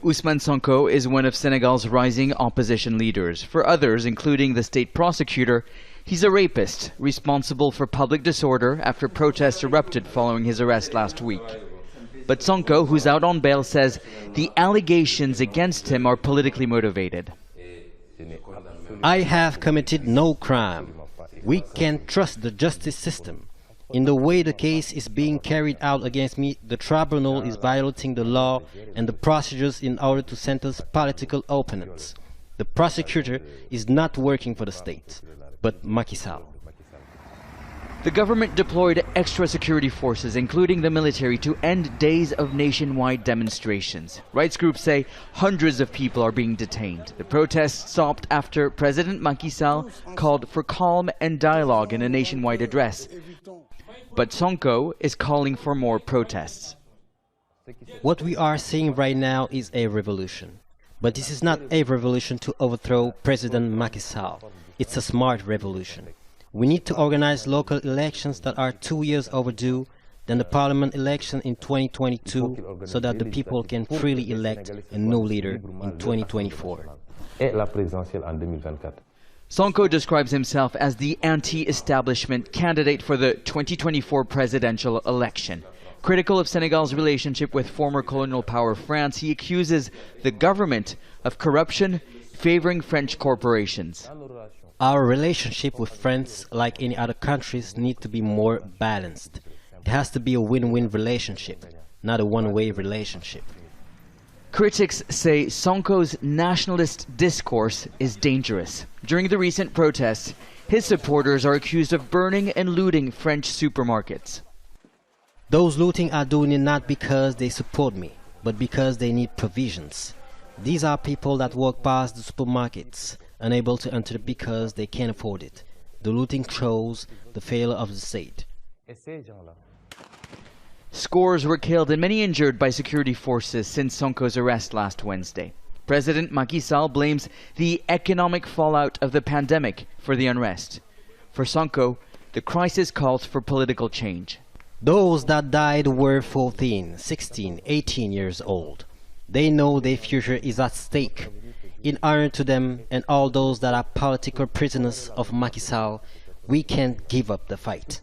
Ousmane Sonko is one of Senegal's rising opposition leaders. For others, including the state prosecutor, he's a rapist responsible for public disorder after protests erupted following his arrest last week. But Sonko, who's out on bail, says the allegations against him are politically motivated. I have committed no crime. We can trust the justice system. In the way the case is being carried out against me, the tribunal is violating the law and the procedures in order to sentence political opponents. The prosecutor is not working for the state, but Macky Sall. The government deployed extra security forces, including the military, to end days of nationwide demonstrations. Rights groups say hundreds of people are being detained. The protests stopped after President Macky Sall called for calm and dialogue in a nationwide address. But Sonko is calling for more protests. What we are seeing right now is a revolution. But this is not a revolution to overthrow President Macky Sall. It's a smart revolution. We need to organize local elections that are 2 years overdue, then the parliament election in 2022, so that the people can freely elect a new leader in 2024. Sonko describes himself as the anti-establishment candidate for the 2024 presidential election. Critical of Senegal's relationship with former colonial power France, he accuses the government of corruption, favoring French corporations. Our relationship with France, like any other countries, needs to be more balanced. It has to be a win-win relationship, not a one-way relationship. Critics say Sonko's nationalist discourse is dangerous. During the recent protests, his supporters are accused of burning and looting French supermarkets. Those looting are doing it not because they support me, but because they need provisions. These are people that walk past the supermarkets, unable to enter because they can't afford it. The looting shows the failure of the state. Scores were killed and many injured by security forces since Sonko's arrest last Wednesday. President Macky Sall blames the economic fallout of the pandemic for the unrest. For Sonko, the crisis calls for political change. Those that died were 14, 16, 18 years old. They know their future is at stake. In honor to them and all those that are political prisoners of Macky Sall, we can't give up the fight.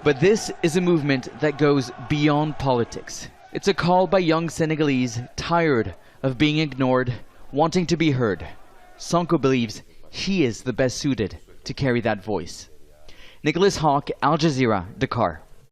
But this is a movement that goes beyond politics. It's a call by young Senegalese tired of being ignored, wanting to be heard. Sonko believes he is the best suited to carry that voice. Nicholas Hawk, Al Jazeera, Dakar.